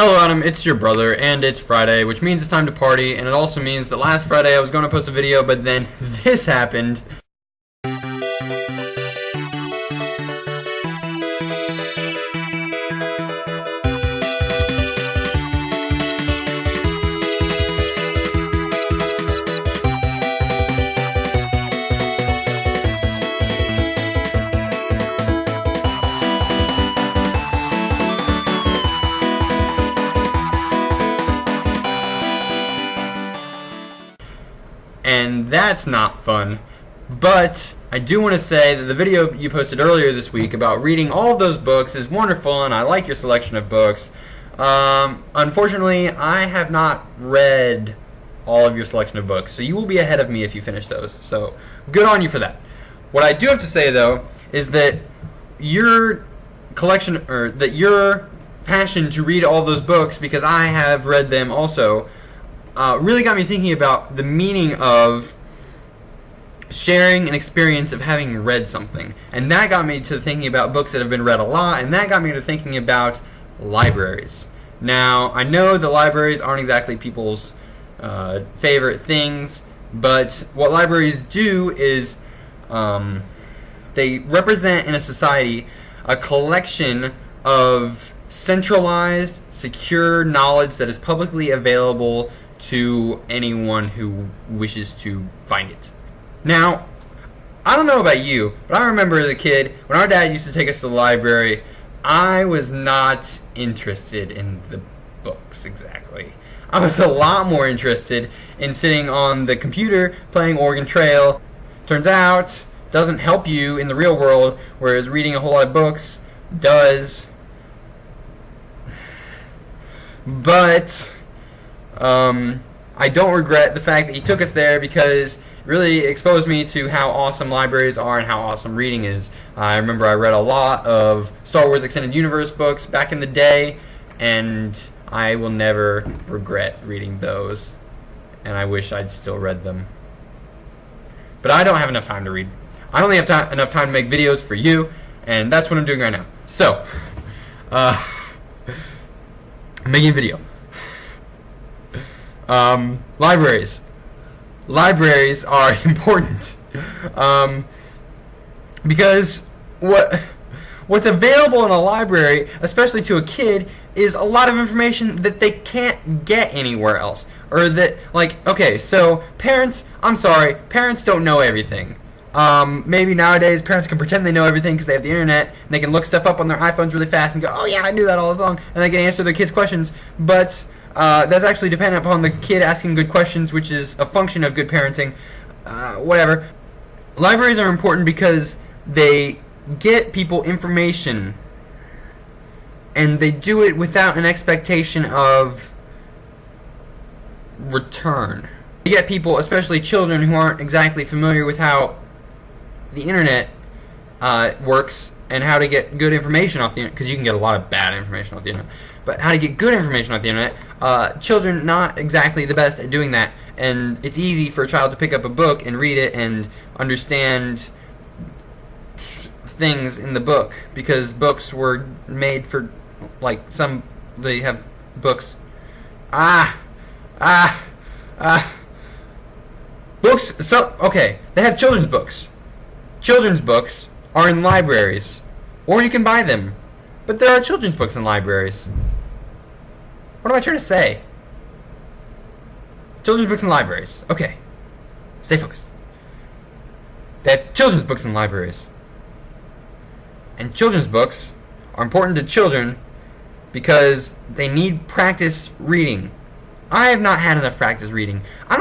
Hello Adam, it's your brother, and it's Friday, which means it's time to party, and it also means that last Friday I was going to post a video, but then this happened. And that's not fun. But I do want to say that the video you posted earlier this week about reading all of those books is wonderful, and I like your selection of books. Unfortunately, I have not read all of your selection of books, so you will be ahead of me if you finish those. So good on you for that. What I do have to say, though, is that your collection, or that your passion to read all of those books, because I have read them also, really got me thinking about the meaning of sharing an experience of having read something. And that got me to thinking about books that have been read a lot, and that got me to thinking about libraries. Now, I know that libraries aren't exactly people's favorite things, but what libraries do is they represent in a society a collection of centralized, secure knowledge that is publicly available to anyone who wishes to find it. Now, I don't know about you, but I remember as a kid, when our dad used to take us to the library, I was not interested in the books exactly. I was a lot more interested in sitting on the computer playing Oregon Trail. Turns out, doesn't help you in the real world, whereas reading a whole lot of books does. But I don't regret the fact that he took us there, because it really exposed me to how awesome libraries are and how awesome reading is. I remember I read a lot of Star Wars Extended Universe books back in the day, and I will never regret reading those, and I wish I'd still read them. But I don't have enough time to read. I only have enough time to make videos for you, and that's what I'm doing right now. So, I'm making a video. Libraries. Libraries are important because what's available in a library, especially to a kid, is a lot of information that they can't get anywhere else. Or that, like, okay, so parents, I'm sorry, parents don't know everything. Maybe nowadays parents can pretend they know everything because they have the internet, and they can look stuff up on their iPhones really fast and go, oh yeah, I knew that all along, and they can answer their kids' questions. But that's actually dependent upon the kid asking good questions, which is a function of good parenting. Whatever. Libraries are important because they get people information, and they do it without an expectation of return. They get people, especially children, who aren't exactly familiar with how the internet works and how to get good information off the internet, because you can get a lot of bad information off the internet, but how to get good information off the internet. Children not exactly the best at doing that, and it's easy for a child to pick up a book and read it and understand things in the book, because books were made for, like, they have books. Books, so, okay, they have children's books. Children's books are in libraries, or you can buy them. But there are children's books in libraries. What am I trying to say? Children's books in libraries. Okay. Stay focused. They have children's books in libraries. And children's books are important to children because they need practice reading. I have not had enough practice reading. I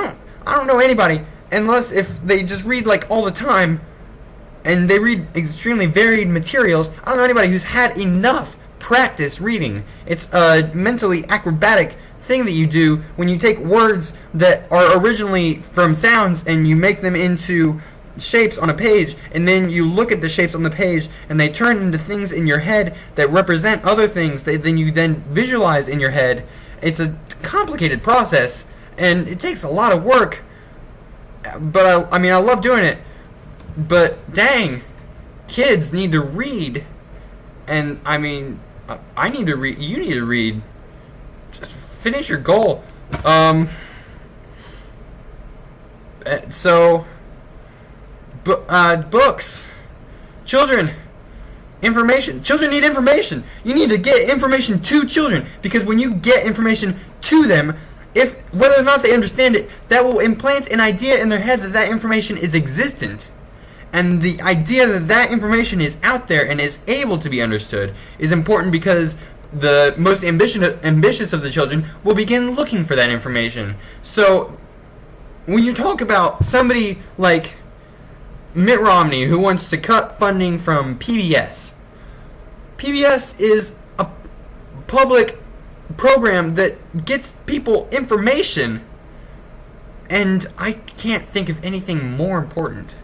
don't know anybody, unless if they just read like all the time and they read extremely varied materials. I don't know anybody who's had enough practice reading. It's a mentally acrobatic thing that you do when you take words that are originally from sounds and you make them into shapes on a page, and then you look at the shapes on the page and they turn into things in your head that represent other things that then you then visualize in your head. It's a complicated process, and it takes a lot of work, but I mean, I love doing it. But dang, kids need to read, and I mean, I need to read, you need to read, finish your goal. So, books, children, information. Children need information. You need to get information to children, because when you get information to them, if whether or not they understand it, that will implant an idea in their head that that information is existent. And the idea that that information is out there and is able to be understood is important, because the most ambitious of the children will begin looking for that information. So when you talk about somebody like Mitt Romney, who wants to cut funding from PBS, PBS is a public program that gets people information, and I can't think of anything more important.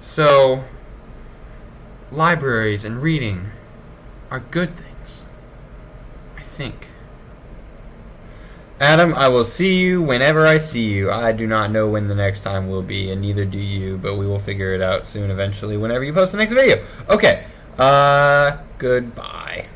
So, libraries and reading are good things, I think. Adam, I will see you whenever I see you. I do not know when the next time will be, and neither do you, but we will figure it out soon eventually whenever you post the next video. Okay, goodbye.